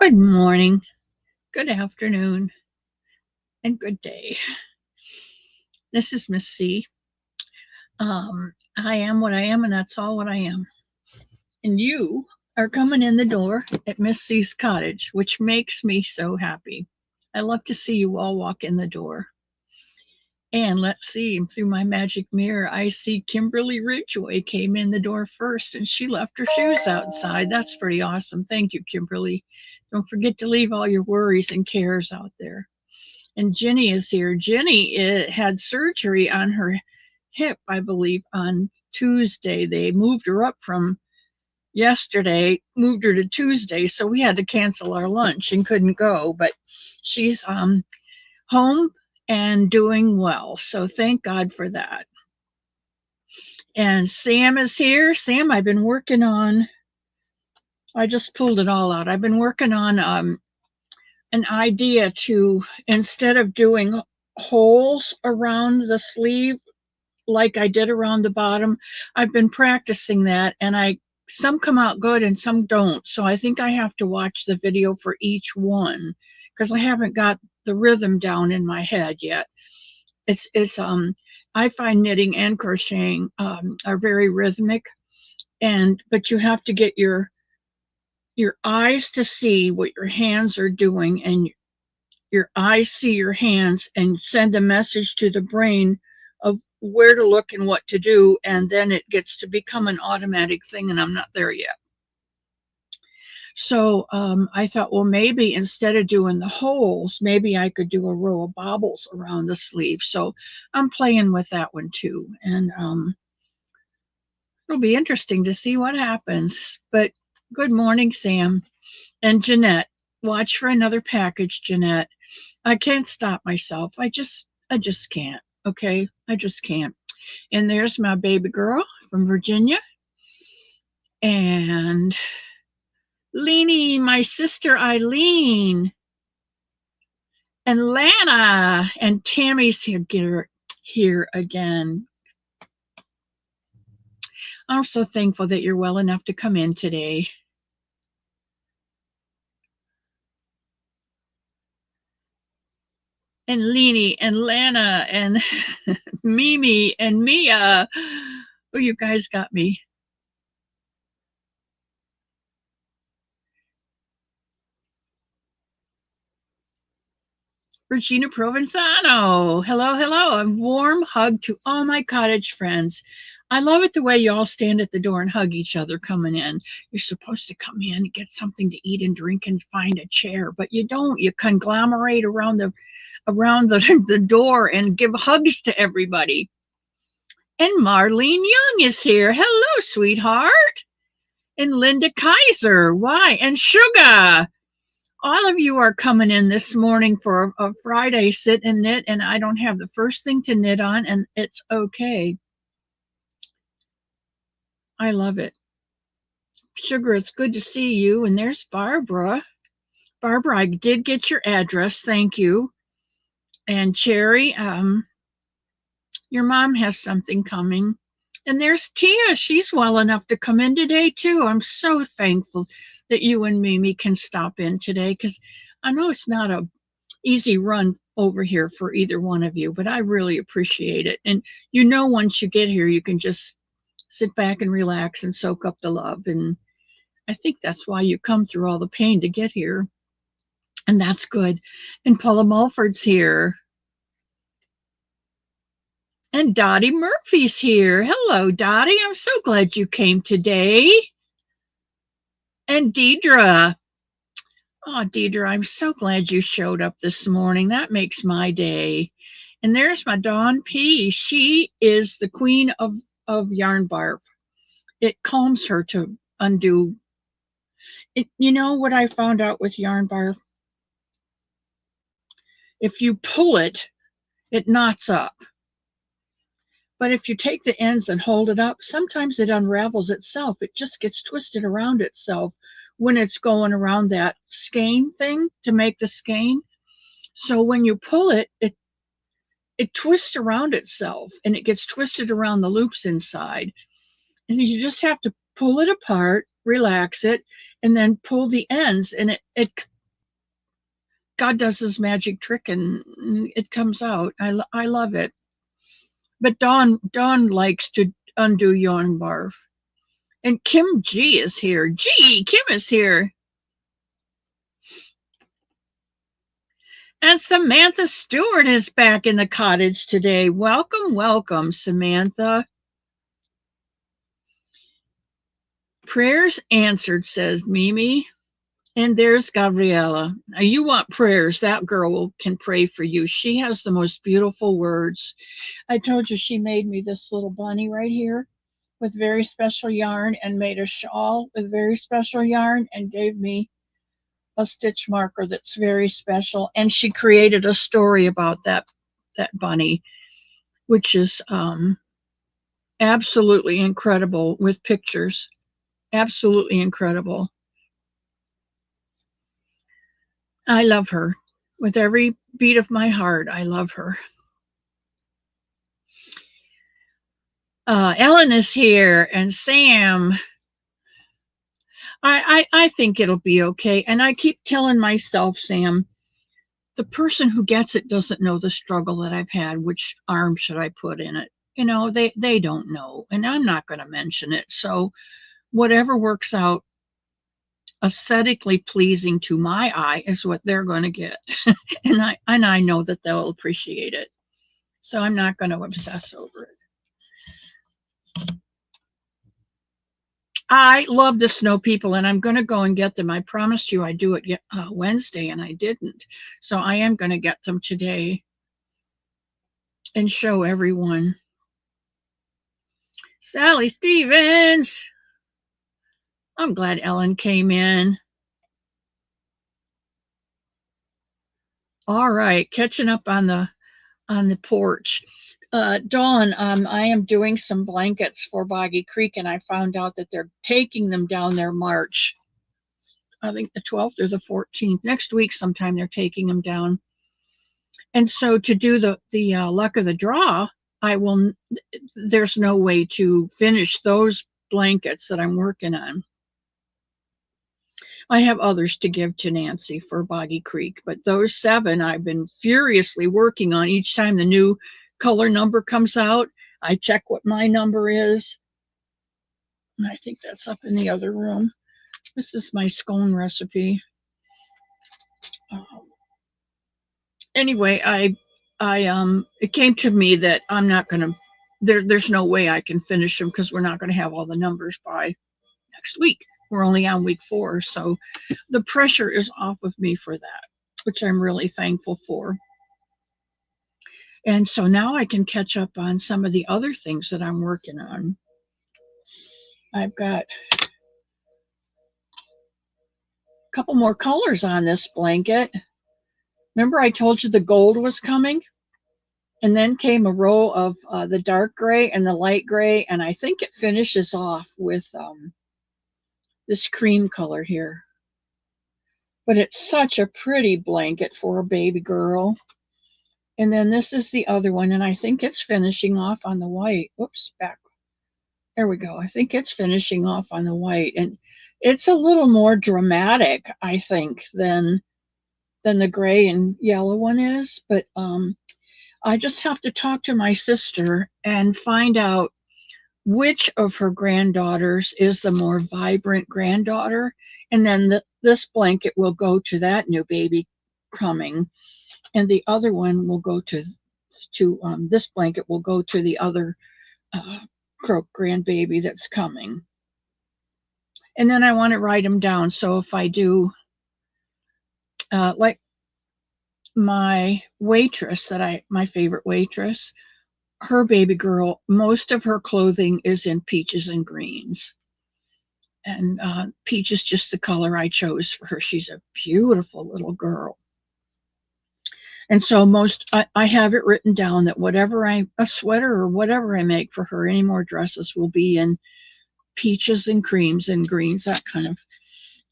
Good morning, good afternoon, and good day. This is Miss C. I am what I am, and that's all what I am. And you are coming in the door at Miss C's cottage, which makes me so happy. I love to see you all walk in the door. And let's see, through my magic mirror, I see Kimberly Ridgway came in the door first, and she left her shoes outside. That's pretty awesome. Thank you, Kimberly. Don't forget to leave all your worries and cares out there. And Jenny is here. Jenny had surgery on her hip, I believe, on Tuesday. They moved her up from yesterday, moved her to Tuesday, so we had to cancel our lunch and couldn't go. But she's home and doing well, so thank God for that. And Sam is here. Sam, I've been working on. I just pulled it all out. I've been working on an idea to, instead of doing holes around the sleeve like I did around the bottom, I've been practicing that, and some come out good and some don't. So I think I have to watch the video for each one because I haven't got the rhythm down in my head yet. It's I find knitting and crocheting are very rhythmic, but you have to get your eyes to see what your hands are doing, and your eyes see your hands and send a message to the brain of where to look and what to do, and then it gets to become an automatic thing, and I'm not there yet. So I thought, well, maybe instead of doing the holes, maybe I could do a row of bobbles around the sleeve. So I'm playing with that one too, and it'll be interesting to see what happens. But good morning, Sam and Jeanette. Watch for another package, Jeanette. I can't stop myself. I just can't. Okay, I just can't. And there's my baby girl from Virginia, and Leanie, my sister Eileen, and Lana, and Tammy's here again. I'm so thankful that you're well enough to come in today. And Leanie and Lana and Mimi and Mia. Oh, you guys got me. Regina Provenzano. Hello, hello. A warm hug to all my cottage friends. I love it the way you all stand at the door and hug each other coming in. You're supposed to come in and get something to eat and drink and find a chair, but you don't. You conglomerate around the the door and give hugs to everybody. And Marlene Young is here. Hello, sweetheart. And Linda Kaiser. Why? And Sugar. All of you are coming in this morning for a Friday sit and knit, and I don't have the first thing to knit on, and it's okay. I love it. Sugar, it's good to see you. And there's Barbara. Barbara, I did get your address. Thank you. And Cherry, your mom has something coming. And there's Tia. She's well enough to come in today, too. I'm so thankful that you and Mimi can stop in today, because I know it's not a easy run over here for either one of you, but I really appreciate it. And once you get here, you can just sit back and relax and soak up the love. And I think that's why you come through all the pain to get here. And that's good. And Paula Mulford's here. And Dottie Murphy's here. Hello, Dottie. I'm so glad you came today. And Deidre. Oh, Deidre, I'm so glad you showed up this morning. That makes my day. And there's my Dawn P. She is the queen of yarn barf. It calms her to undo. You know what I found out with yarn barf? If you pull it, it knots up. But if you take the ends and hold it up, sometimes it unravels itself. It just gets twisted around itself when it's going around that skein thing to make the skein. So when you pull it, it twists around itself, and it gets twisted around the loops inside. And you just have to pull it apart, relax it, and then pull the ends, and it God does his magic trick and it comes out. I love it. But Dawn likes to undo yawn barf. And Kim G is here. Gee, Kim is here. And Samantha Stewart is back in the cottage today. Welcome, welcome, Samantha. Prayers answered, says Mimi. And there's Gabriella. Now, you want prayers. That girl can pray for you. She has the most beautiful words. I told you she made me this little bunny right here with very special yarn and made a shawl with very special yarn and gave me a stitch marker that's very special. And she created a story about that bunny, which is absolutely incredible with pictures. Absolutely incredible. I love her. With every beat of my heart, I love her. Ellen is here, and Sam. I think it'll be okay. And I keep telling myself, Sam, the person who gets it doesn't know the struggle that I've had. Which arm should I put in it? You know, they don't know, and I'm not going to mention it. So whatever works out aesthetically pleasing to my eye is what they're going to get. and I know that they'll appreciate it. So I'm not going to obsess over it. I love the snow people, and I'm going to go and get them. I promised you I'd do it Wednesday, and I didn't. So I am going to get them today and show everyone. Sally Stevens. I'm glad Ellen came in. All right, catching up on the porch. Dawn, I am doing some blankets for Boggy Creek, and I found out that they're taking them down there March. I think the 12th or the 14th. Next week sometime they're taking them down. And so to do the luck of the draw, there's no way to finish those blankets that I'm working on. I have others to give to Nancy for Boggy Creek, but those 7 I've been furiously working on. Each time the new color number comes out, I check what my number is. And I think that's up in the other room. This is my scone recipe. Anyway, it came to me that I'm not going to, there's no way I can finish them because we're not going to have all the numbers by next week. We're only on week 4. So the pressure is off of me for that, which I'm really thankful for. And so now I can catch up on some of the other things that I'm working on. I've got a couple more colors on this blanket. Remember I told you the gold was coming? And then came a row of the dark gray and the light gray. And I think it finishes off with this cream color here. But it's such a pretty blanket for a baby girl. And then this is the other one, and I think it's finishing off on the white. Whoops, back. There we go. I think it's finishing off on the white. And it's a little more dramatic, I think, than the gray and yellow one is. But I just have to talk to my sister and find out which of her granddaughters is the more vibrant granddaughter. And then this blanket will go to that new baby coming. And the other one will go to this blanket will go to the other grandbaby that's coming. And then I want to write them down. So if I do, like my waitress my favorite waitress, her baby girl, most of her clothing is in peaches and greens. And peach is just the color I chose for her. She's a beautiful little girl. And so I have it written down that a sweater or whatever I make for her, any more dresses will be in peaches and creams and greens, that kind of.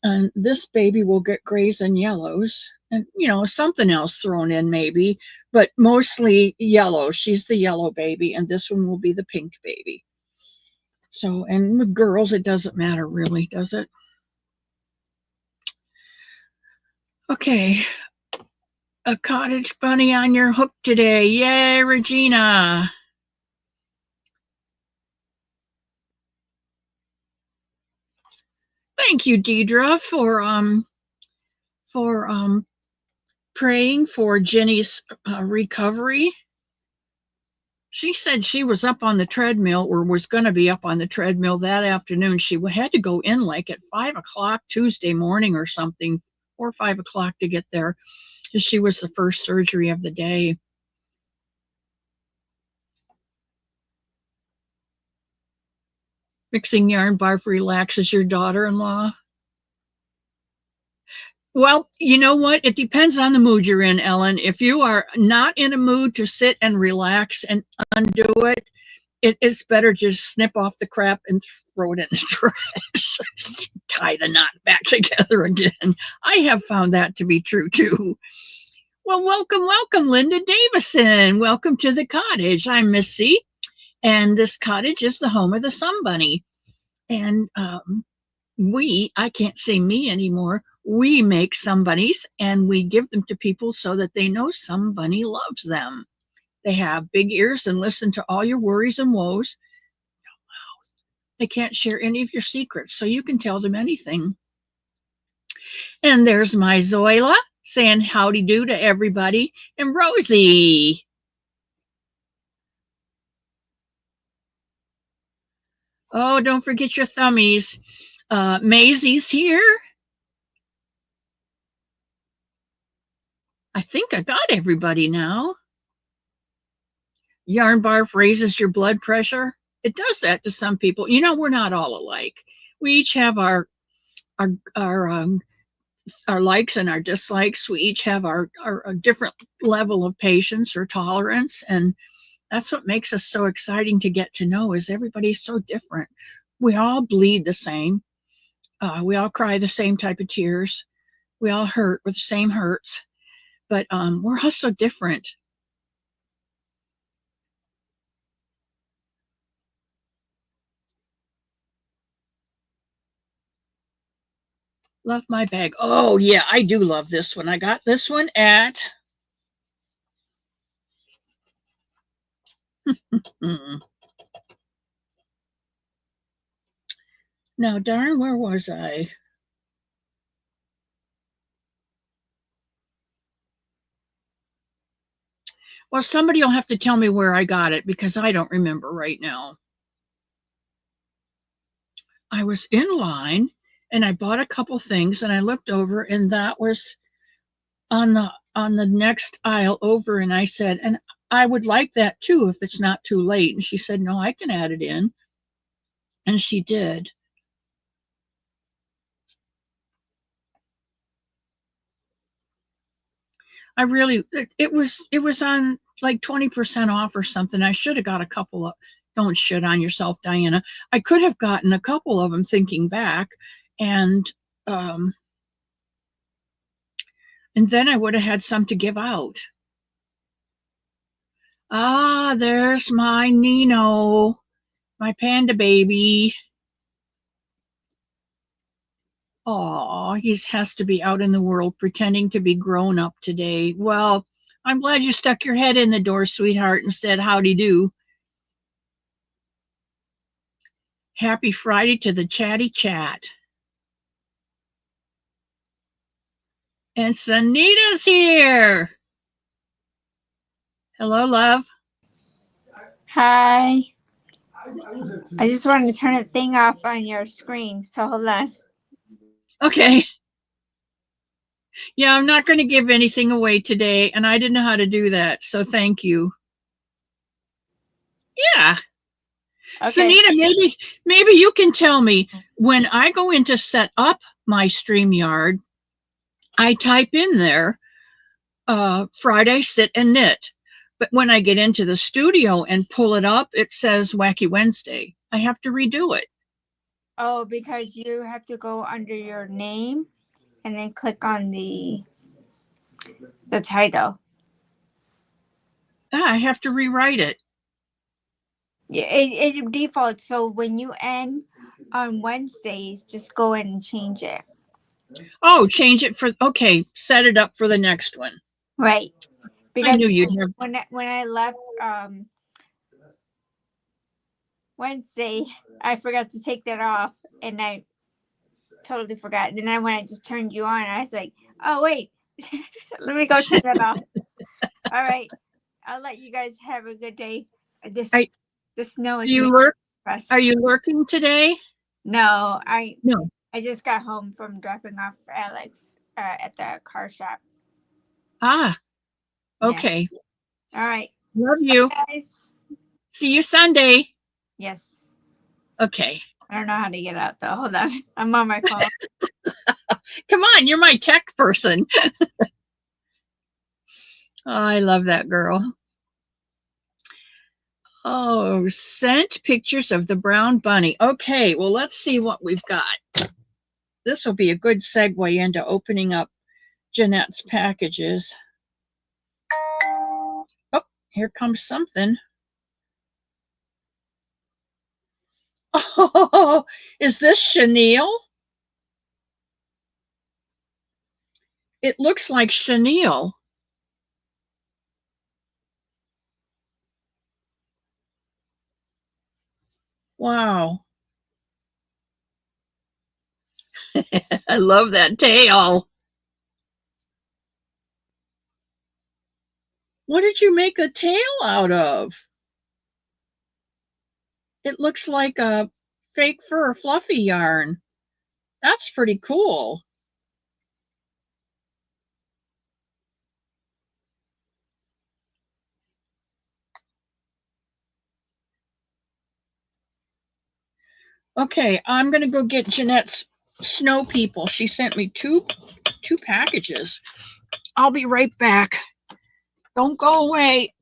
And this baby will get grays and yellows and, something else thrown in maybe, but mostly yellow. She's the yellow baby, and this one will be the pink baby. So, and with girls, it doesn't matter really, does it? Okay. a cottage bunny on your hook today. Yay, Regina. Thank you, Deidre, for praying for Jenny's recovery. She said she was up on the treadmill, or was going to be up on the treadmill that afternoon. She had to go in like at 5 o'clock Tuesday morning or something, or 5 o'clock to get there. She was the first surgery of the day. Mixing yarn barf relaxes your daughter-in-law. Well, you know what? It depends on the mood you're in, Ellen. If you are not in a mood to sit and relax and undo it, it is better just snip off the crap and throw it in the trash. Tie the knot back together again. I have found that to be true too. Well, welcome, Linda Davison. Welcome to the cottage. I'm Missy, and this cottage is the home of the Sun Bunny. And I can't say me anymore, we make Sun Bunnies and we give them to people so that they know Sun Bunny loves them. They have big ears and listen to all your worries and woes. They can't share any of your secrets, so you can tell them anything. And there's my Zoila saying howdy do to everybody, and Rosie. Oh, don't forget your thummies. Maisie's here. I think I got everybody now. Yarn barf raises your blood pressure. It does that to some people. You know, we're not all alike. We each have our likes and our dislikes. We each have our different level of patience or tolerance, and that's what makes us so exciting to get to know. Is everybody's so different. We all bleed the same. We all cry the same type of tears. We all hurt with the same hurts, but we're all so different. Love my bag. Oh yeah, I do love this one. I got this one at now darn, where was I? Well, somebody will have to tell me where I got it because I don't remember right now. I was in line and I bought a couple things and I looked over and that was on the next aisle over, and I said, and I would like that too if it's not too late. And she said, no, I can add it in. And she did. It was on like 20% off or something. I should have got a couple of, don't shit on yourself, Diana. I could have gotten a couple of them thinking back, and then I would have had some to give out. Ah, there's my Nino, my panda baby. Oh, he has to be out in the world pretending to be grown up today. Well, I'm glad you stuck your head in the door, sweetheart, and said howdy do. Happy Friday to the chatty chat. And Sunita's here. Hello, love. Hi. I just wanted to turn the thing off on your screen, so hold on. Okay. Yeah, I'm not going to give anything away today, and I didn't know how to do that, so thank you. Yeah. Okay. Sunita, maybe you can tell me, when I go in to set up my StreamYard, I type in there Friday sit and knit. But when I get into the studio and pull it up, it says Wacky Wednesday. I have to redo it. Oh, because you have to go under your name and then click on the title. I have to rewrite it. Yeah, it defaults. So when you end on Wednesdays, just go in and change it. Oh, change it for, okay, set it up for the next one. Right. I Because knew you'd have. when I left Wednesday, I forgot to take that off, and I totally forgot. And then when I just turned you on, I was like, "Oh wait, let me go turn that off." All right, I'll let you guys have a good day. This Are the snow is you making lurk? Are us. you lurking today? No, No. I just got home from dropping off Alex at the car shop. Ah, Yeah. okay. All right, Love you. guys. See you Sunday. Yes. Okay. I don't know how to get out though. Hold on. I'm on my phone. Come on, you're my tech person. Oh, I love that girl. Oh, sent pictures of the brown bunny. Okay, well, let's see what we've got. This will be a good segue into opening up Jeanette's packages. Oh, here comes something. Oh, is this chenille? It looks like chenille. Wow. I love that tail. What did you make the tail out of? It looks like a fake fur fluffy yarn. That's pretty cool. Okay, I'm gonna go get Jeanette's snow people. She sent me two packages. I'll be right back. Don't go away.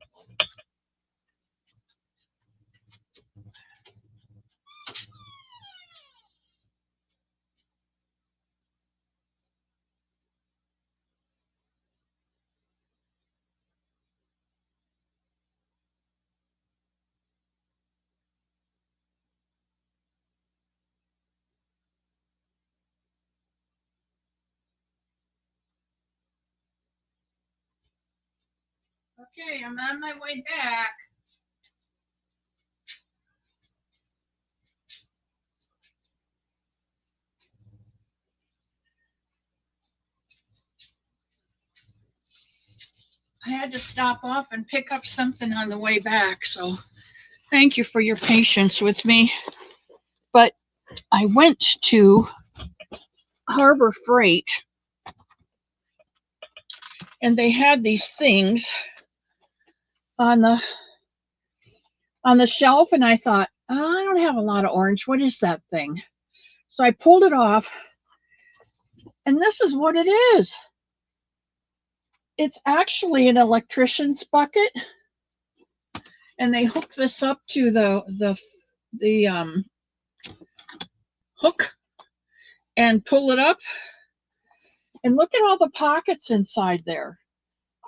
Okay, I'm on my way back. I had to stop off and pick up something on the way back, so thank you for your patience with me. But I went to Harbor Freight and they had these things on the shelf, and I thought, oh, I don't have a lot of orange. What is that thing? So I pulled it off, and this is what it is. It's actually an electrician's bucket, and they hook this up to the hook and pull it up. And look at all the pockets inside there.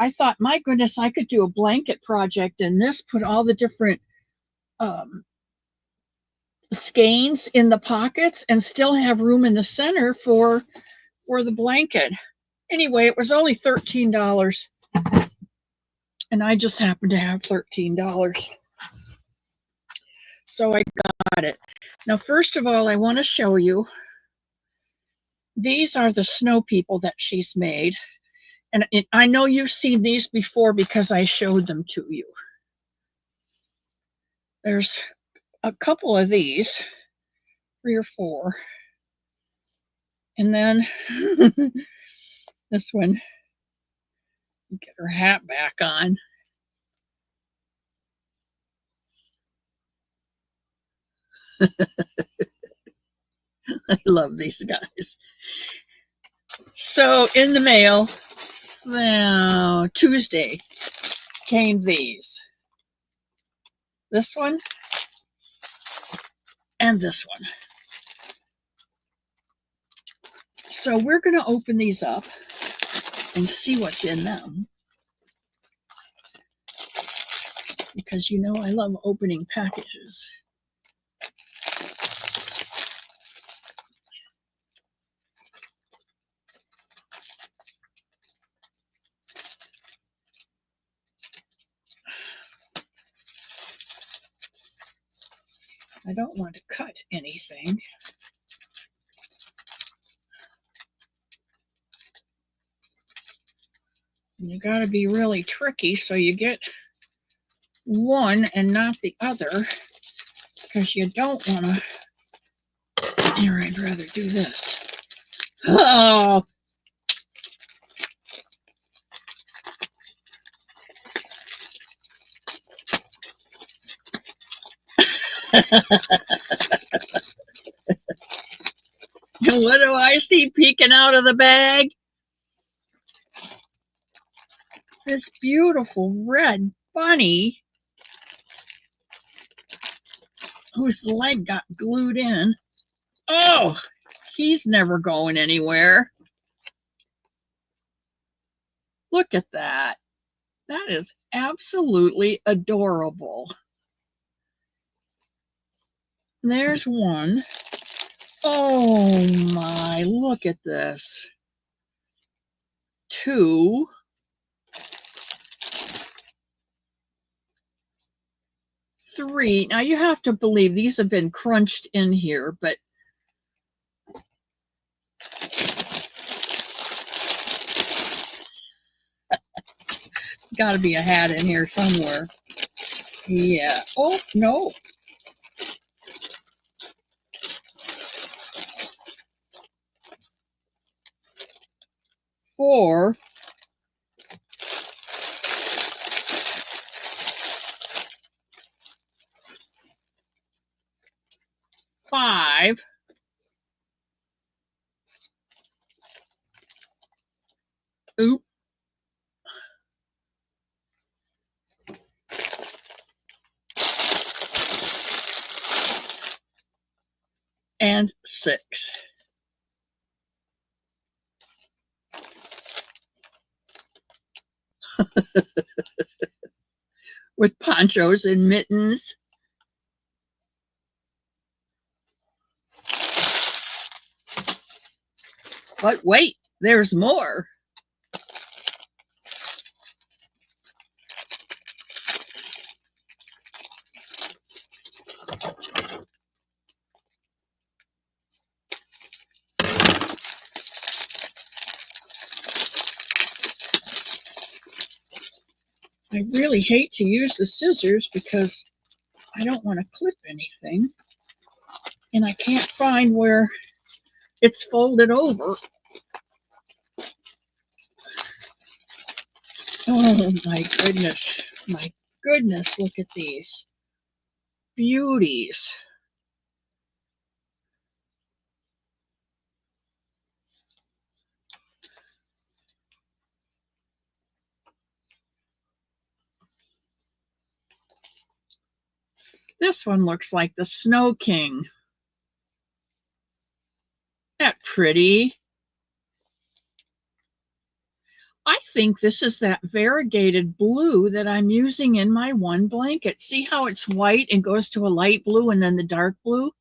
I thought, my goodness, I could do a blanket project in this, put all the different um, skeins in the pockets, and still have room in the center for the blanket. Anyway, it was only $13, and I just happened to have $13. So I got it. Now, first of all, I want to show you, these are the snow people that she's made. And I know you've seen these before because I showed them to you. There's a couple of these, 3 or 4. And then this one, get her hat back on. I love these guys. So in the mail, Tuesday, came these. This one and this one. So we're going to open these up and see what's in them. Because you know I love opening packages. I don't want to cut anything. You got to be really tricky so you get one and not the other, because you don't want to. Here, I'd rather do this. Oh, what do I see peeking out of the bag? This beautiful red bunny whose leg got glued in. Oh, he's never going anywhere. Look at that. That is absolutely adorable. There's one. Oh my, look at this. 2. 3. Now you have to believe these have been crunched in here, but got to be a hat in here somewhere. Yeah. Oh, no. 4. 5. Oop. And 6. With ponchos and mittens. But wait, there's more. I really hate to use the scissors because I don't want to clip anything. And I can't find where it's folded over. Oh my goodness. My goodness, look at these beauties. This one looks like the Snow King. Isn't that pretty? I think this is that variegated blue that I'm using in my one blanket. See how it's white and goes to a light blue and then the dark blue?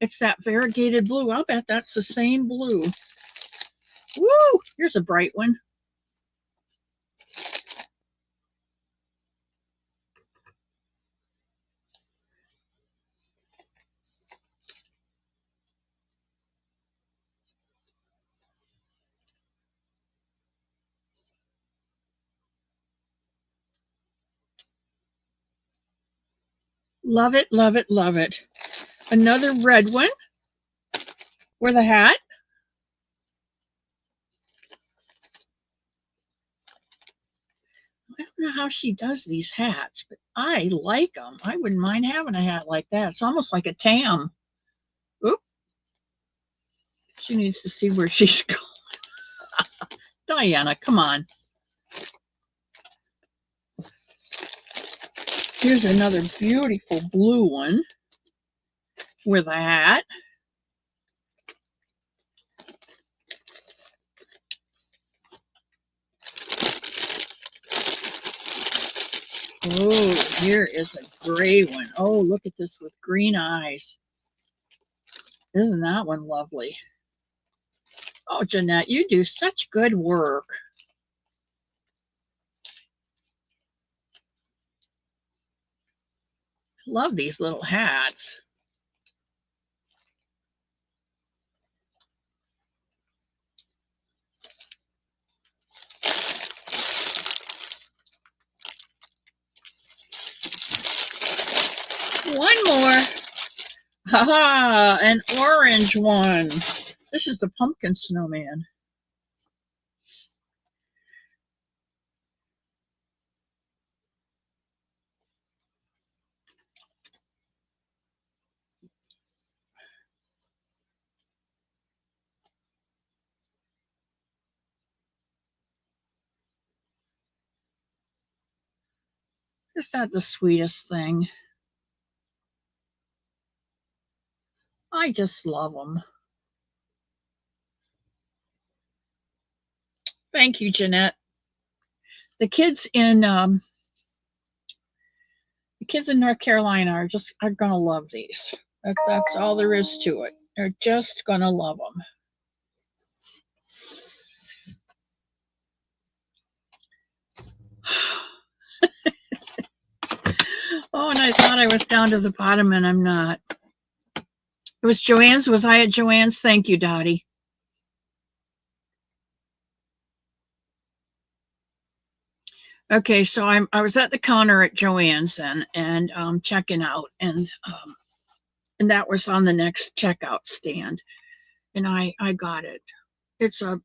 It's that variegated blue. I'll bet that's the same blue. Woo! Here's a bright one. Love it, love it, love it. Another red one with a hat. I don't know how she does these hats, but I like them. I wouldn't mind having a hat like that. It's almost like a tam. Oop. She needs to see where she's going. Diana, come on. Here's another beautiful blue one with a hat. Oh, here is a gray one. Oh, look at this with green eyes. Isn't that one lovely? Oh, Jeanette, you do such good work. Love these little hats. Haha, an orange one. This is the pumpkin snowman. Is that the sweetest thing? I just love them. Thank you, Jeanette. The kids in North Carolina are gonna love these. That's all there is to it. They're just gonna love them. Oh, and I thought I was down to the bottom, and I'm not. It was Joanne's. Was I at Joanne's? Thank you, Dottie. Okay, so I was at the counter at Joanne's and checking out, and that was on the next checkout stand, and I got it. It's a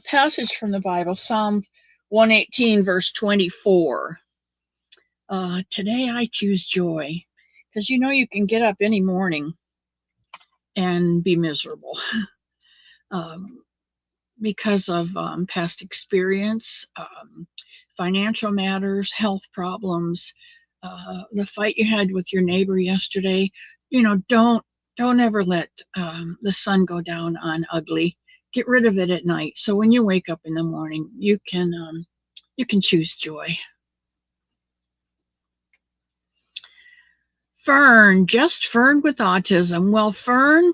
passage from the Bible, Psalm 118, verse 24. Today I choose joy, because you can get up any morning and be miserable because of past experience, financial matters, health problems, the fight you had with your neighbor yesterday. Don't ever let the sun go down on ugly. Get rid of it at night, so when you wake up in the morning, you can choose joy. Fern, just Fern with autism. Well, Fern,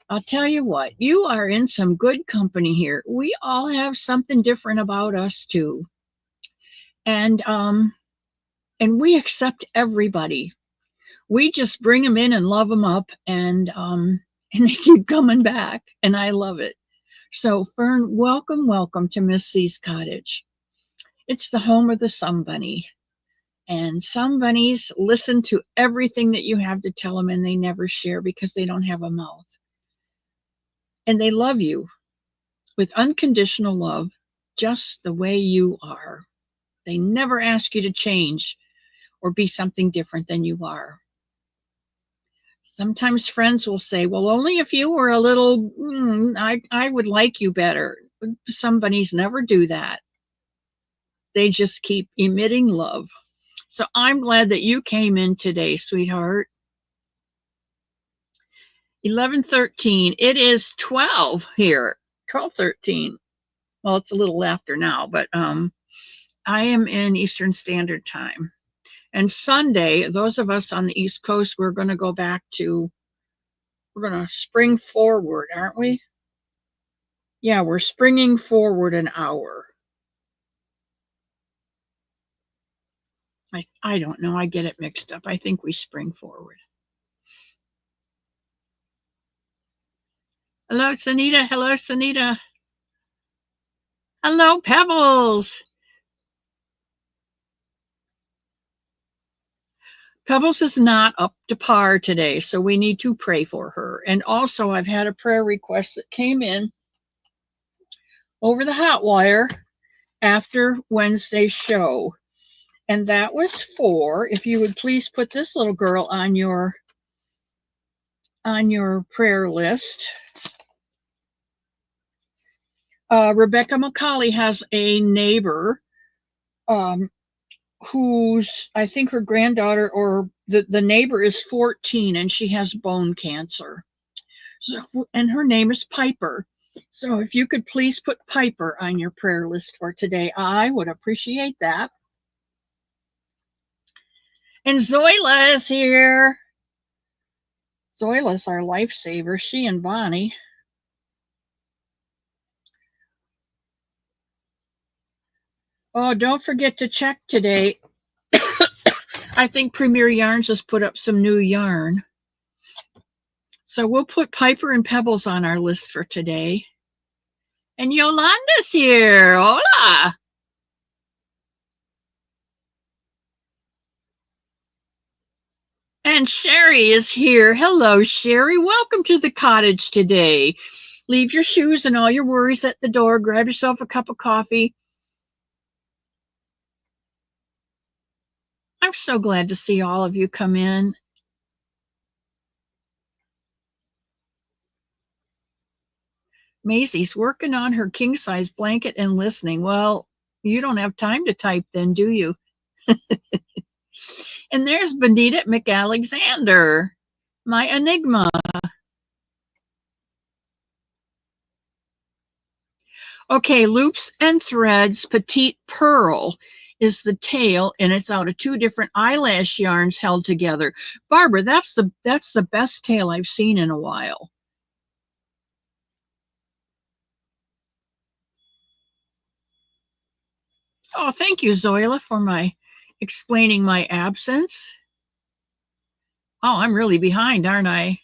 I'll tell you what, you are in some good company here. We all have something different about us too. And we accept everybody. We just bring them in and love them up, and they keep coming back, and I love it. So Fern, welcome to Miss C's cottage. It's the home of the Sun Bunny. And some bunnies listen to everything that you have to tell them, and they never share because they don't have a mouth. And they love you with unconditional love, just the way you are. They never ask you to change or be something different than you are. Sometimes friends will say, well, only if you were a little, I would like you better. Some bunnies never do that. They just keep emitting love. So I'm glad that you came in today, sweetheart. 11:13. It is 12 here. 12:13. Well, it's a little after now, but I am in Eastern Standard Time. And Sunday, those of us on the East Coast, we're going to spring forward, aren't we? Yeah, we're springing forward an hour. I don't know. I get it mixed up. I think we spring forward. Hello, Sanita. Hello, Sanita. Hello, Pebbles. Pebbles is not up to par today, so we need to pray for her. And also, I've had a prayer request that came in over the hot wire after Wednesday's show. And that was for, if you would please put this little girl on your prayer list. Rebecca McCauley has a neighbor who's, I think her granddaughter or the neighbor is 14 and she has bone cancer. So, and her name is Piper. So if you could please put Piper on your prayer list for today, I would appreciate that. And Zoila is here. Zoila's our lifesaver, she and Bonnie. Oh, don't forget to check today. I think Premier Yarns has put up some new yarn. So we'll put Piper and Pebbles on our list for today. And Yolanda's here. Hola. And Sherry is here. Hello, Sherry. Welcome to the cottage today. Leave your shoes and all your worries at the door. Grab yourself a cup of coffee. I'm so glad to see all of you come in. Maisie's working on her king-size blanket and listening. Well, you don't have time to type then, do you? And there's Benita McAlexander, my enigma. Okay, Loops and Threads Petite Pearl is the tail, and it's out of 2 different eyelash yarns held together. Barbara, that's the best tail I've seen in a while. Oh, thank you, Zoila, for explaining my absence. Oh, I'm really behind, aren't I?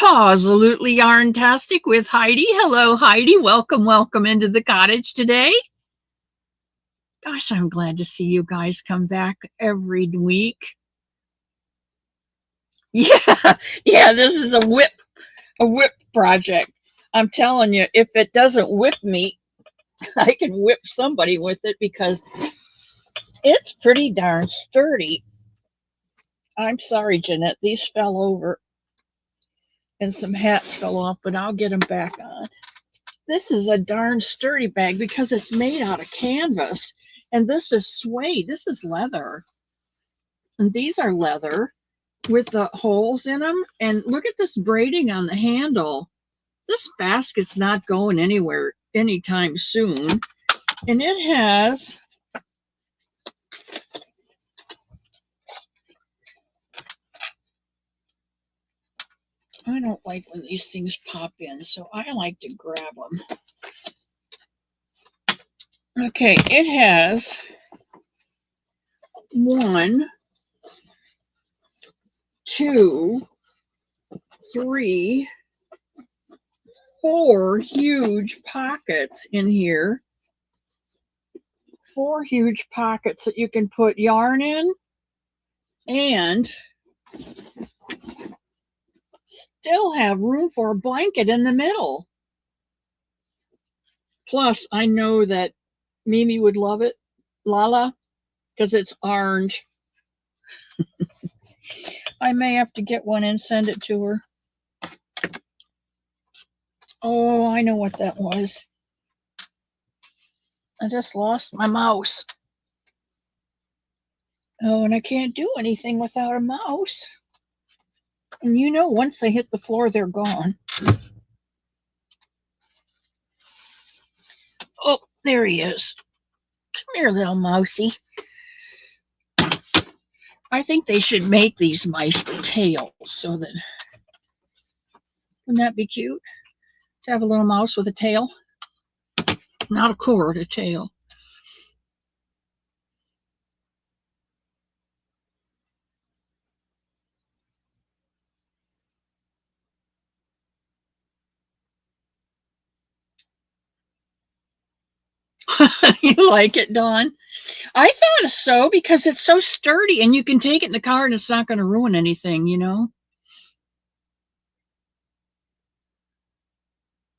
Absolutely yarntastic with Heidi. Hello, Heidi. Welcome into the cottage today. Gosh, I'm glad to see you guys come back every week. Yeah, this is a whip project. I'm telling you, if it doesn't whip me, I can whip somebody with it because it's pretty darn sturdy. I'm sorry, Jeanette, these fell over and some hats fell off, but I'll get them back on. This is a darn sturdy bag because it's made out of canvas, and this is suede. This is leather, and these are leather with the holes in them. And look at this braiding on the handle. This basket's not going anywhere anytime soon. And it has I don't like when these things pop in, so I like to grab them. Okay, it has 1, 2, 3, 4 huge pockets in here. 4 huge pockets that you can put yarn in and still have room for a blanket in the middle. Plus, I know that Mimi would love it, Lala, because it's orange. I may have to get one and send it to her. Oh, I know what that was. I just lost my mouse. Oh, and I can't do anything without a mouse. And you know, once they hit the floor, they're gone. Oh, there he is. Come here, little mousey. I think they should make these mice with tails so that, wouldn't that be cute? To have a little mouse with a tail? Not a cord, a tail. You like it, Dawn? I thought so because it's so sturdy and you can take it in the car and it's not going to ruin anything, you know?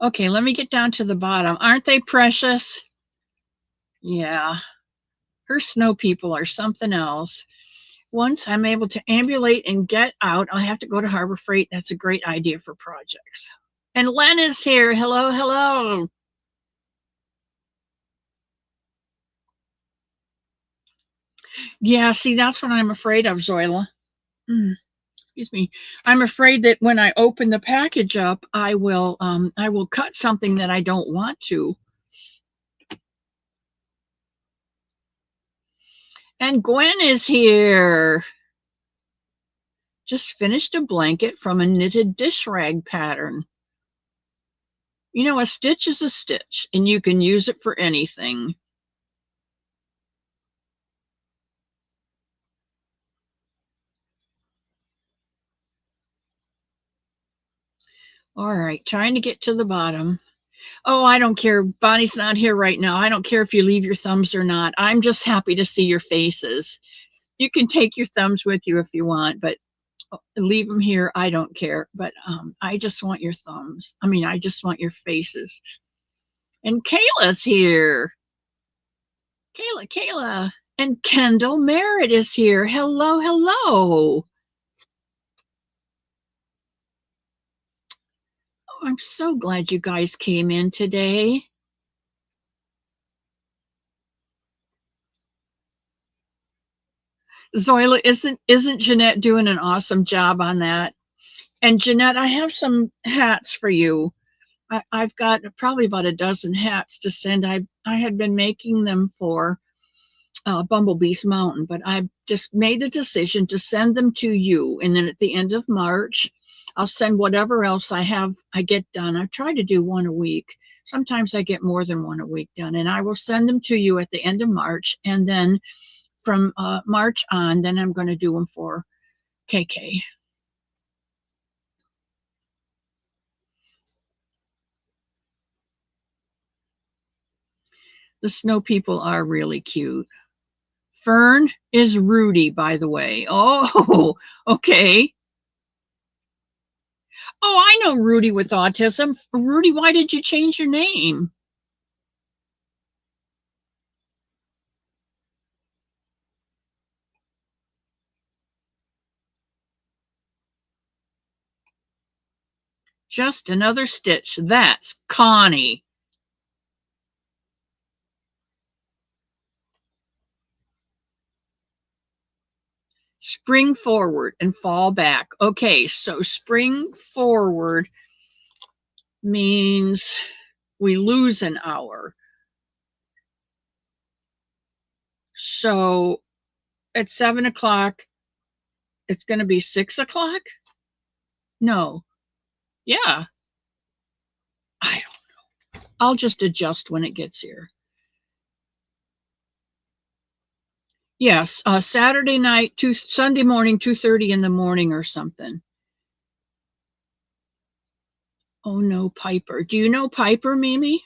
Okay, let me get down to the bottom. Aren't they precious? Yeah. Her snow people are something else. Once I'm able to ambulate and get out, I'll have to go to Harbor Freight. That's a great idea for projects. And Len is here. Hello, hello. Yeah, see, that's what I'm afraid of, Zoila. Excuse me. I'm afraid that when I open the package up, I will cut something that I don't want to. And Gwen is here. Just finished a blanket from a knitted dish rag pattern. You know, a stitch is a stitch, and you can use it for anything. All right, trying to get to the bottom. Oh, I don't care. Bonnie's not here right now. I don't care if you leave your thumbs or not. I'm just happy to see your faces. You can take your thumbs with you if you want, but leave them here. I don't care. But I just want your thumbs. I mean, I just want your faces. And Kayla's here. Kayla. And Kendall Merritt is here. Hello, hello. Oh, I'm so glad you guys came in today. Zoila, isn't Jeanette doing an awesome job on that? And Jeanette, I have some hats for you. I've got probably about a dozen hats to send. I had been making them for Bumblebee's Mountain, but I just made the decision to send them to you. And then at the end of March, I'll send whatever else I get done. I try to do one a week. Sometimes I get more than one a week done, and I will send them to you at the end of March. And then from March on, then I'm going to do them for KK. The snow people are really cute. Fern is Rudy, by the way. Oh, okay. Oh, I know Rudy with autism. Rudy, why did you change your name? Just another stitch. That's Connie. Spring forward and fall back. Okay, so spring forward means we lose an hour. So at 7 o'clock, it's going to be 6 o'clock? No. Yeah. I don't know. I'll just adjust when it gets here. Yes, Saturday night, Sunday morning, 2:30 in the morning or something. Oh no, Piper. Do you know Piper, Mimi?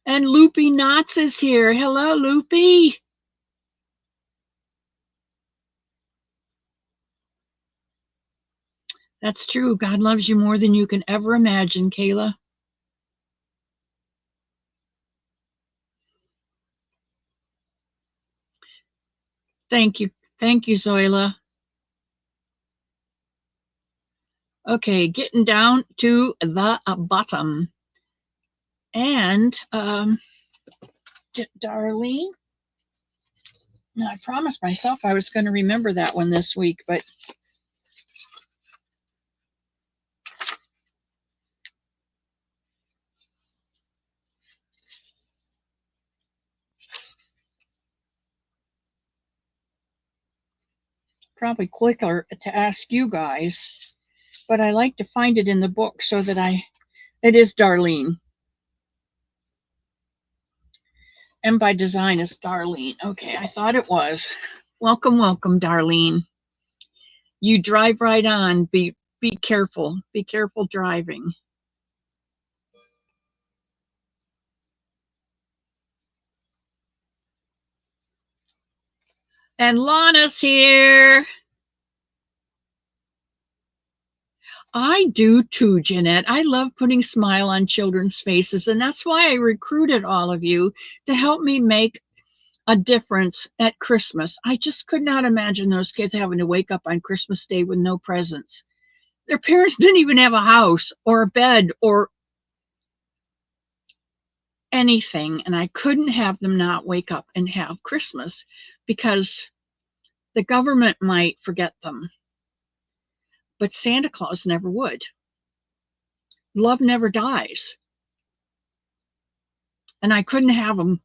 And Loopy Knots is here. Hello, Loopy. That's true. God loves you more than you can ever imagine, Kayla. Thank you. Thank you, Zoila. Okay, getting down to the bottom. And Darlene, now I promised myself I was going to remember that one this week, but probably quicker to ask you guys. But I like to find it in the book so that it is Darlene. M by Design is Darlene. Okay, I thought it was. Welcome, welcome, Darlene. You drive right on. Be careful. Be careful driving. And Lana's here. I do too, Jeanette. I love putting smile on children's faces, and that's why I recruited all of you to help me make a difference at Christmas. I just could not imagine those kids having to wake up on Christmas Day with no presents. Their parents didn't even have a house or a bed or anything, and I couldn't have them not wake up and have Christmas because the government might forget them, but Santa Claus never would. Love never dies. And I couldn't have them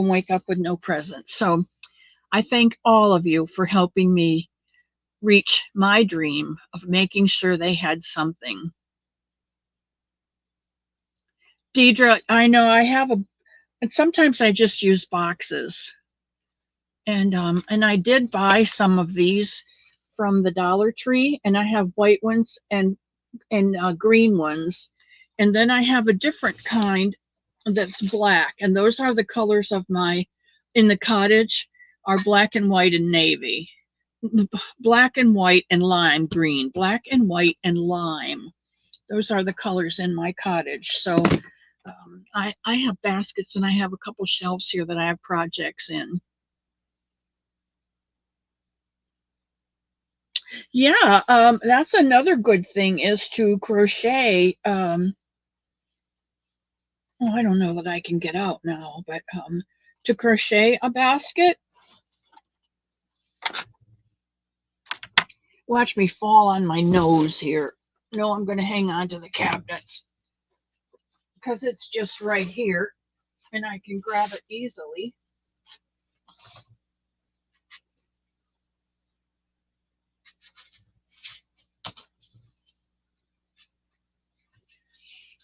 wake up with no presents. So I thank all of you for helping me reach my dream of making sure they had something. Deidre, I know I have and sometimes I just use boxes. And I did buy some of these from the Dollar Tree, and I have white ones and green ones. And then I have a different kind that's black, and those are the colors of my in the cottage are black and white and navy. Black and white and lime green. Black and white and lime. Those are the colors in my cottage. So I have baskets, and I have a couple shelves here that I have projects in. Yeah, that's another good thing is to crochet. Oh, I don't know that I can get out now, but to crochet a basket. Watch me fall on my nose here. No, I'm going to hang on to the cabinets because it's just right here and I can grab it easily.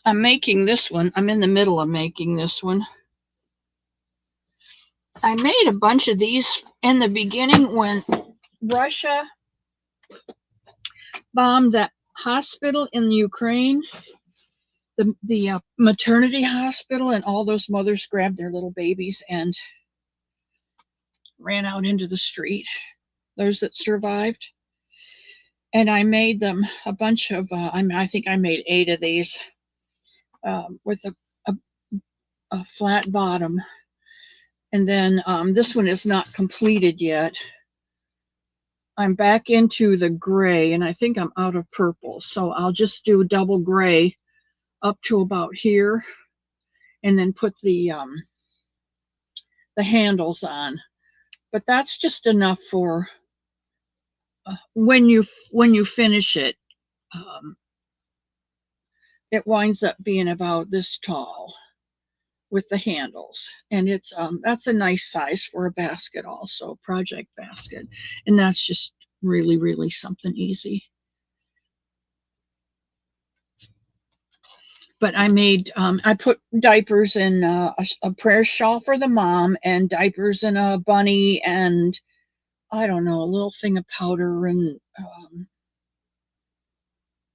I'm making this one. I'm in the middle of making this one. I made a bunch of these in the beginning when Russia bombed that hospital in Ukraine, the maternity hospital, and all those mothers grabbed their little babies and ran out into the street, those that survived. And I made them a bunch of, I think I made 8 of these with a flat bottom. And then this one is not completed yet. I'm back into the gray, and I think I'm out of purple. So I'll just do double gray up to about here, and then put the handles on. But that's just enough for when you finish it. It winds up being about this tall with the handles, and it's that's a nice size for a basket, also project basket, and that's just really something easy. But I made I put diapers in a prayer shawl for the mom, and diapers in a bunny, and I don't know, a little thing of powder, and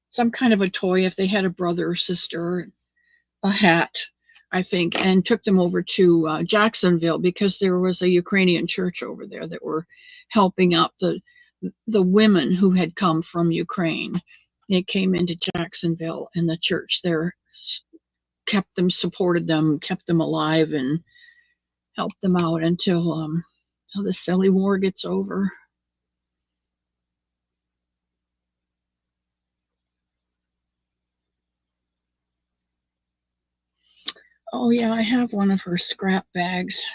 some kind of a toy if they had a brother or sister, a hat, I think, and took them over to Jacksonville because there was a Ukrainian church over there that were helping out the women who had come from Ukraine. They came into Jacksonville, and the church there kept them, supported them, kept them alive, and helped them out until the silly war gets over. Oh yeah, I have one of her scrap bags.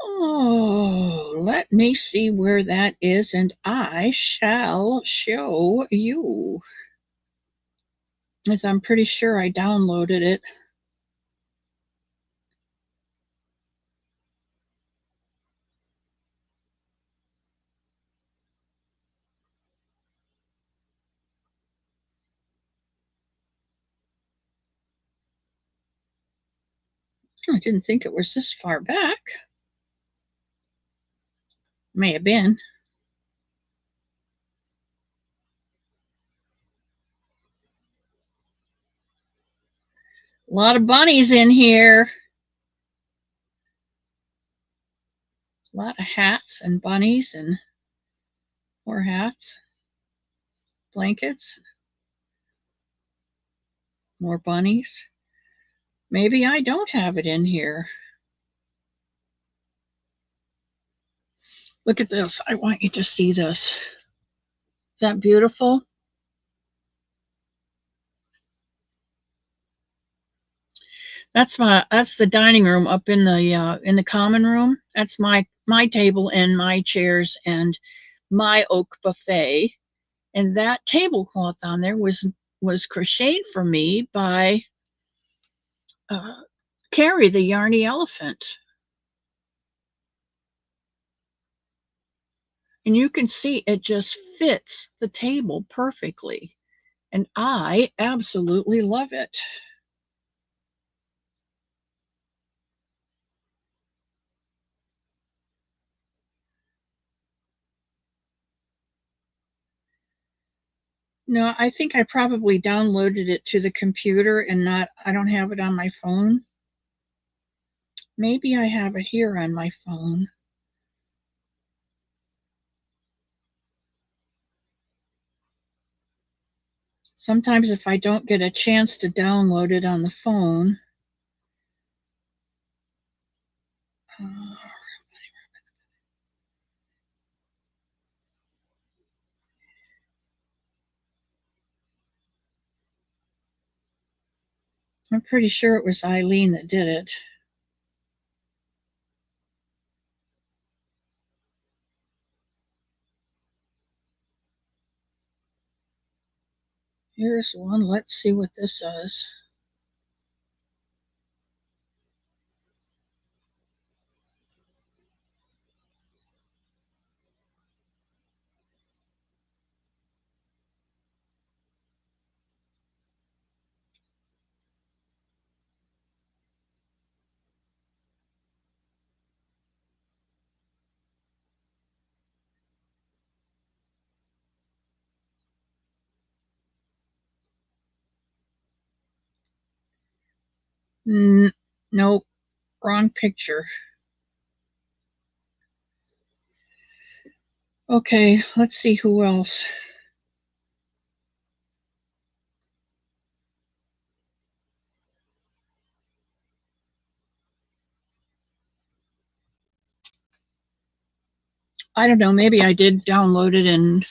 Oh, let me see where that is, and I shall show you. As I'm pretty sure I downloaded it. I didn't think it was this far back. May have been. A lot of bunnies in here. A lot of hats and bunnies and more hats, blankets, more bunnies. Maybe I don't have it in here. Look at this. I want you to see this. Is that beautiful? That's the dining room up in the common room. That's my table and my chairs and my oak buffet. And that tablecloth on there was crocheted for me by Carrie, the Yarny Elephant. And you can see it just fits the table perfectly. And I absolutely love it. No, I think I probably downloaded it to the computer and I don't have it on my phone. Maybe I have it here on my phone. Sometimes if I don't get a chance to download it on the phone, I'm pretty sure it was Eileen that did it. Here's one. Let's see what this says. Nope, wrong picture. Okay, let's see who else. I don't know, maybe I did download it and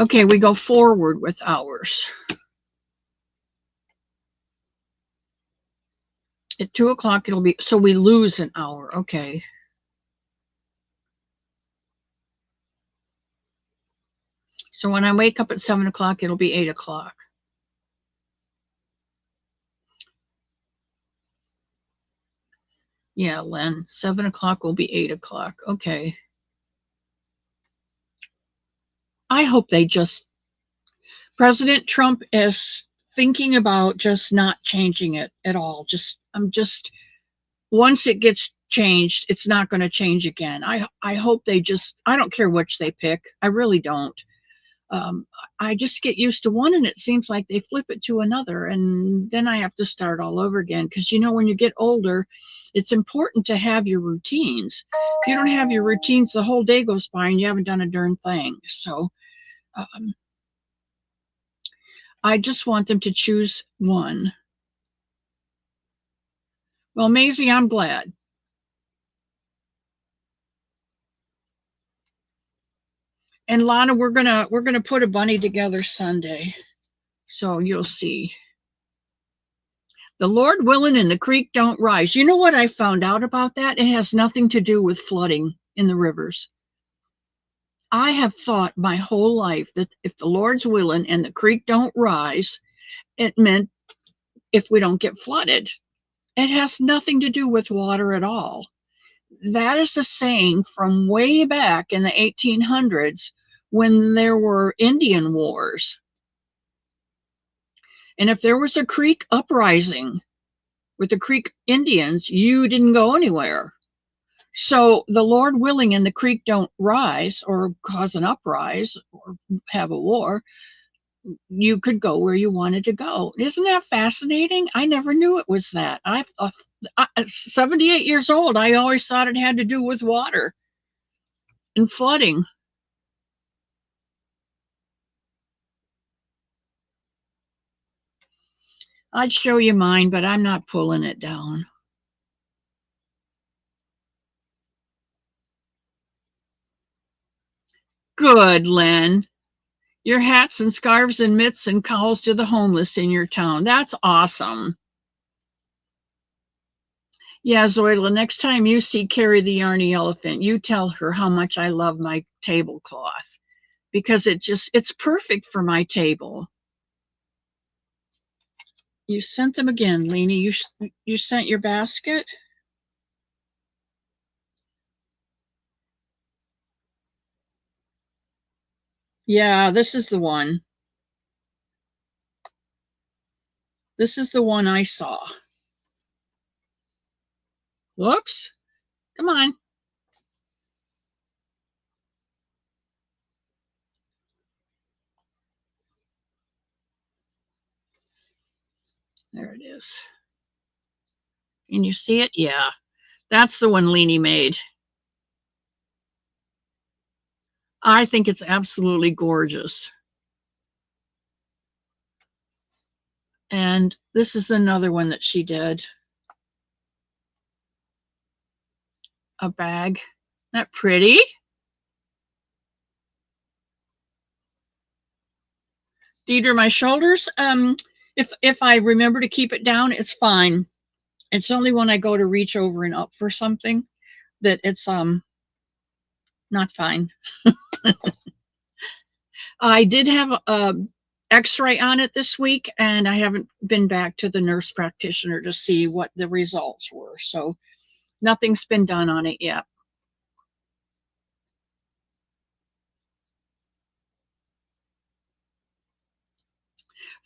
okay, we go forward with hours. At 2 o'clock it'll be, so we lose an hour, okay. So when I wake up at 7 o'clock, it'll be 8 o'clock. Yeah, Len, 7 o'clock will be 8 o'clock, okay. I hope they just, President Trump is thinking about just not changing it at all. Once it gets changed, it's not going to change again. I hope they just, I don't care which they pick. I really don't. I just get used to one and it seems like they flip it to another and then I have to start all over again. Because, when you get older, it's important to have your routines. If you don't have your routines, the whole day goes by and you haven't done a darn thing. So I just want them to choose one. Well, Maisie, I'm glad. And Lana, we're gonna put a bunny together Sunday. So you'll see. The Lord willing and the creek don't rise. You know what I found out about that? It has nothing to do with flooding in the rivers. I have thought my whole life that if the Lord's willing and the creek don't rise, it meant if we don't get flooded. It has nothing to do with water at all. That is a saying from way back in the 1800s when there were Indian wars. And if there was a creek uprising with the Creek Indians, you didn't go anywhere. So the Lord willing and the creek don't rise or cause an uprise or have a war, you could go where you wanted to go. Isn't that fascinating? I never knew it was that. I'm 78 years old. I always thought it had to do with water and flooding. I'd show you mine, but I'm not pulling it down. Good, Len. Your hats and scarves and mitts and cowls to the homeless in your town. That's awesome. Yeah, Zoila, next time you see Carrie the Yarny Elephant, you tell her how much I love my tablecloth because it's perfect for my table. You sent them again, Leanie. You sent your basket? Yeah, this is the one. This is the one I saw. Whoops. Come on. There it is. Can you see it? Yeah, that's the one Leanie made. I think it's absolutely gorgeous. And this is another one that she did. A bag. Isn't that pretty? Deidre, my shoulders, if I remember to keep it down, it's fine. It's only when I go to reach over and up for something that it's not fine. I did have a x-ray on it this week, and I haven't been back to the nurse practitioner to see what the results were. So nothing's been done on it yet.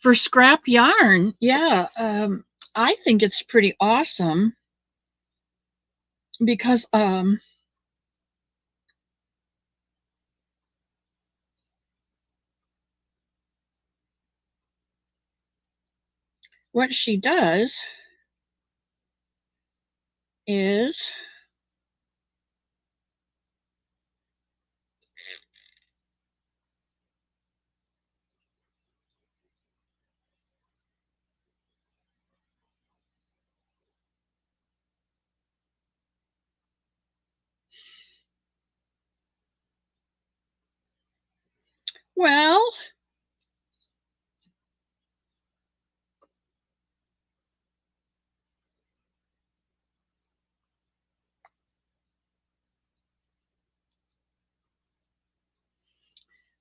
For scrap yarn, yeah, I think it's pretty awesome because what she does is well,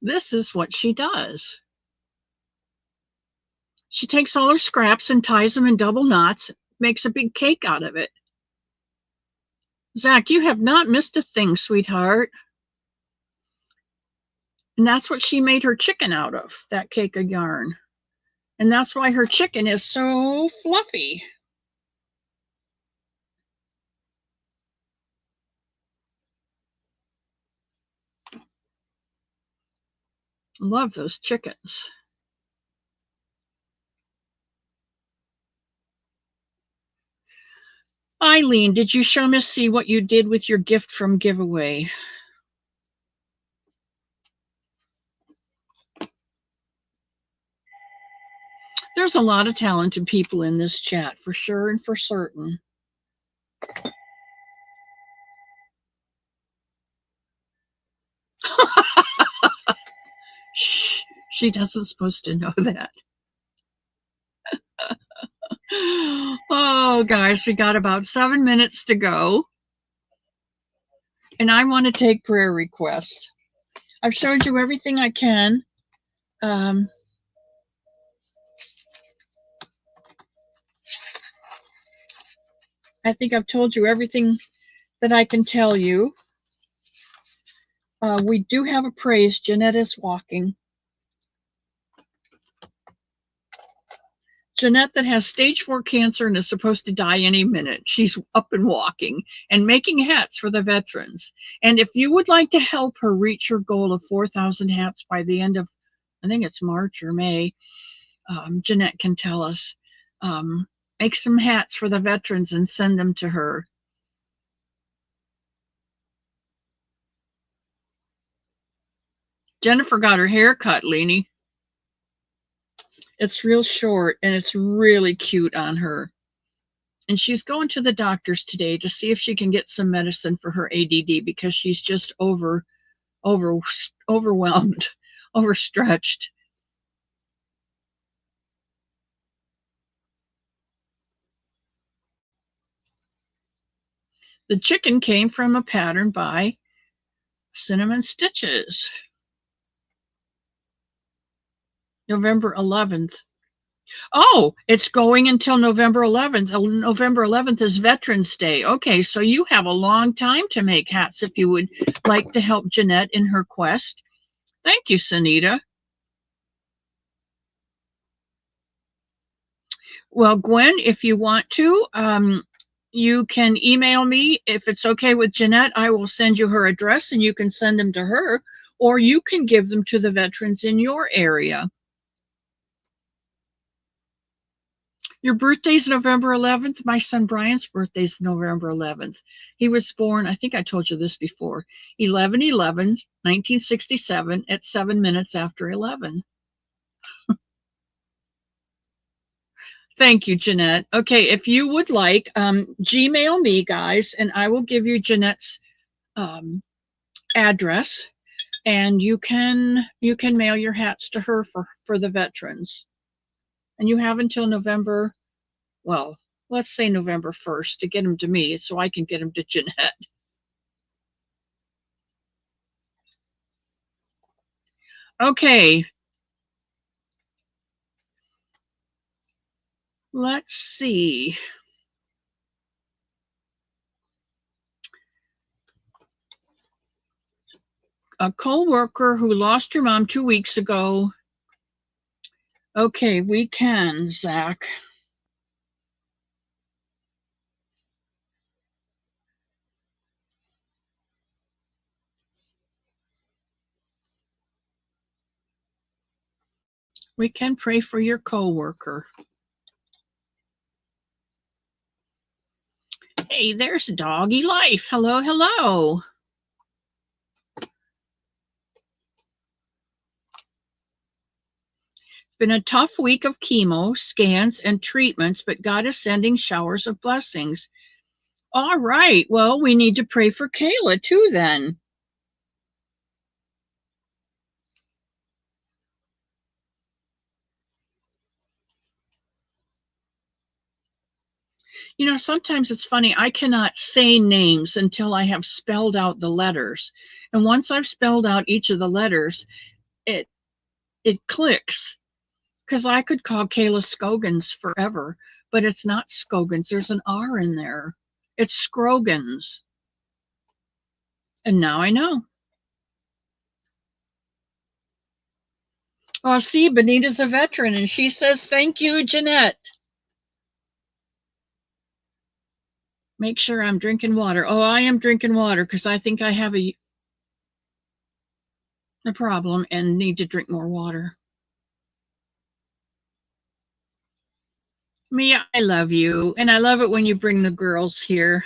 this is what she does. She takes all her scraps and ties them in double knots, makes a big cake out of it. Zach, you have not missed a thing, sweetheart. And that's what she made her chicken out of, that cake of yarn. And that's why her chicken is so fluffy. Love those chickens. Eileen, did you show Miss C what you did with your gift from giveaway? There's a lot of talented people in this chat, for sure and for certain. Shh, she doesn't supposed to know that. Oh, guys, we got about 7 minutes to go. And I want to take prayer requests. I've showed you everything I can. I think I've told you everything that I can tell you. We do have a praise. Jeanette is walking. Jeanette that has stage 4 cancer and is supposed to die any minute. She's up and walking and making hats for the veterans. And if you would like to help her reach her goal of 4,000 hats by the end of, I think it's March or May, Jeanette can tell us. Make some hats for the veterans and send them to her. Jennifer got her hair cut, Leanie. It's real short and it's really cute on her. And she's going to the doctor's today to see if she can get some medicine for her ADD because she's just overwhelmed, overstretched. The chicken came from a pattern by Cinnamon Stitches. November 11th. Oh, it's going until November 11th. November 11th is Veterans Day. Okay, so you have a long time to make hats if you would like to help Jeanette in her quest. Thank you, Sunita. Well, Gwen, if you want to, you can email me. If it's okay with Jeanette, I will send you her address and you can send them to her, or you can give them to the veterans in your area. Your birthday's November 11th. My son Brian's birthday's November 11th. He was born, I think I told you this before, 11/11, 1967 at 7 minutes after 11. Thank you, Jeanette. Okay, if you would like, Gmail me, guys, and I will give you Jeanette's address, and you can mail your hats to her for the veterans. And you have until November, well, let's say November 1st to get them to me so I can get them to Jeanette. Okay. Let's see. A co-worker who lost her mom 2 weeks ago. Okay, we can, Zach. We can pray for your co-worker. Hey, there's Doggy Life. Hello, hello. Been a tough week of chemo, scans, and treatments, but God is sending showers of blessings. All right, well, we need to pray for Kayla too then. You know, sometimes it's funny, I cannot say names until I have spelled out the letters. And once I've spelled out each of the letters, it clicks. Because I could call Kayla Scogans forever, but it's not Scogans. There's an R in there. It's Scrogans. And now I know. Oh, see, Benita's a veteran, and she says, thank you, Jeanette. Make sure I'm drinking water. Oh, I am drinking water because I think I have a problem and need to drink more water. Mia, I love you, and I love it when you bring the girls here.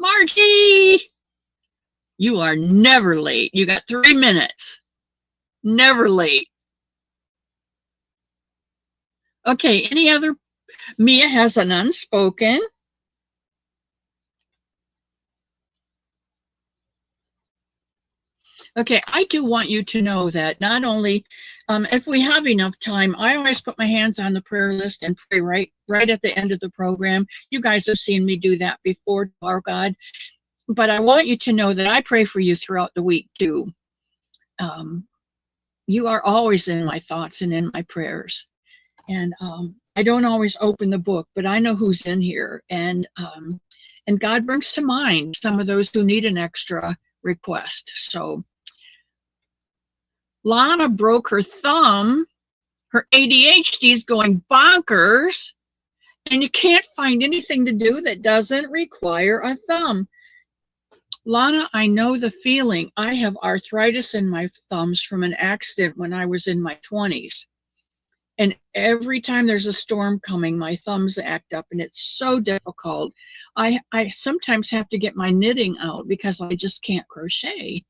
Margie, you are never late. You got 3 minutes. Never late. Okay, any other? Mia has an unspoken. Okay, I do want you to know that not only, if we have enough time, I always put my hands on the prayer list and pray right at the end of the program. You guys have seen me do that before, our God. But I want you to know that I pray for you throughout the week too. You are always in my thoughts and in my prayers. And I don't always open the book, but I know who's in here. And God brings to mind some of those who need an extra request. So Lana broke her thumb. Her ADHD is going bonkers. And you can't find anything to do that doesn't require a thumb. Lana, I know the feeling. I have arthritis in my thumbs from an accident when I was in my 20s. And every time there's a storm coming, my thumbs act up, and it's so difficult. I sometimes have to get my knitting out because I just can't crochet.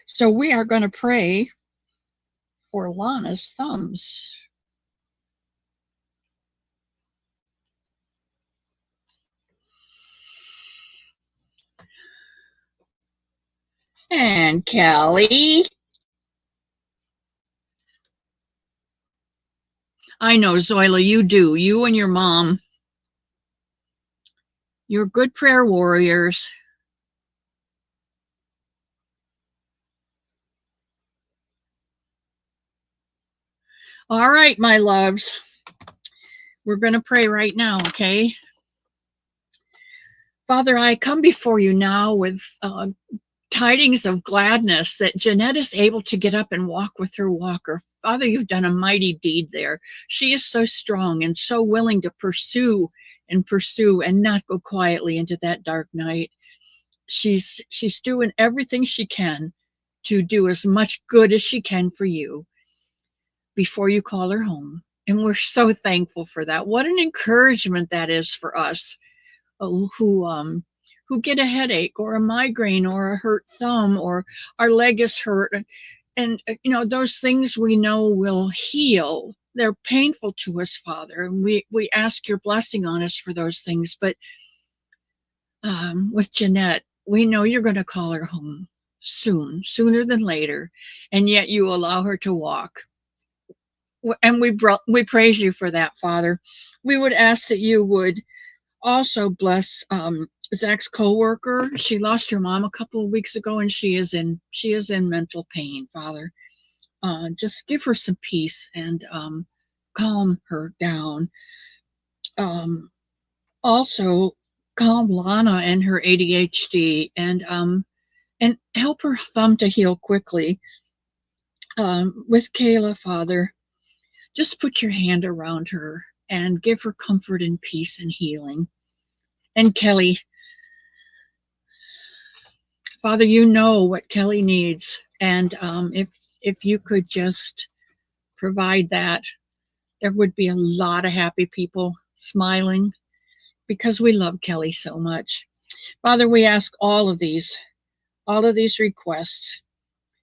So we are going to pray for Lana's thumbs. And Kelly. I know, Zoila, you do. You and your mom. You're good prayer warriors. All right, my loves. We're going to pray right now, okay? Father, I come before you now with tidings of gladness that Jeanette is able to get up and walk with her walker. Father, you've done a mighty deed there. She is so strong and so willing to pursue and not go quietly into that dark night. She's doing everything she can to do as much good as she can for you before you call her home. And we're so thankful for that. What an encouragement that is for us who get a headache or a migraine or a hurt thumb or our leg is hurt. And those things we know will heal. They're painful to us, Father. And we ask your blessing on us for those things. But with Jeanette, we know you're going to call her home soon, sooner than later. And yet you allow her to walk. And we praise you for that, Father. We would ask that you would also bless Zach's coworker. She lost her mom a couple of weeks ago, and she is in mental pain, Father. Just give her some peace and calm her down. Also, calm Lana and her ADHD, and help her thumb to heal quickly. With Kayla, Father, just put your hand around her and give her comfort and peace and healing. And Kelly, Father, you know what Kelly needs. And if you could just provide that, there would be a lot of happy people smiling because we love Kelly so much. Father, we ask all of these requests,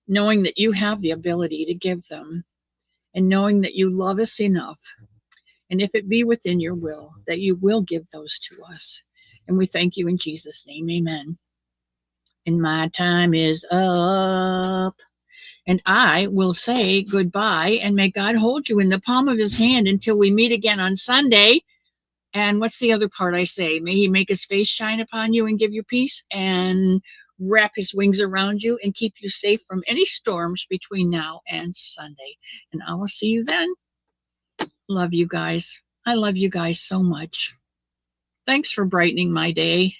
knowing that you have the ability to give them and knowing that you love us enough. And if it be within your will, that you will give those to us. And we thank you in Jesus' name. Amen. And my time is up. And I will say goodbye, and may God hold you in the palm of his hand until we meet again on Sunday. And what's the other part I say? May he make his face shine upon you and give you peace and wrap his wings around you and keep you safe from any storms between now and Sunday. And I will see you then. Love you guys. I love you guys so much. Thanks for brightening my day.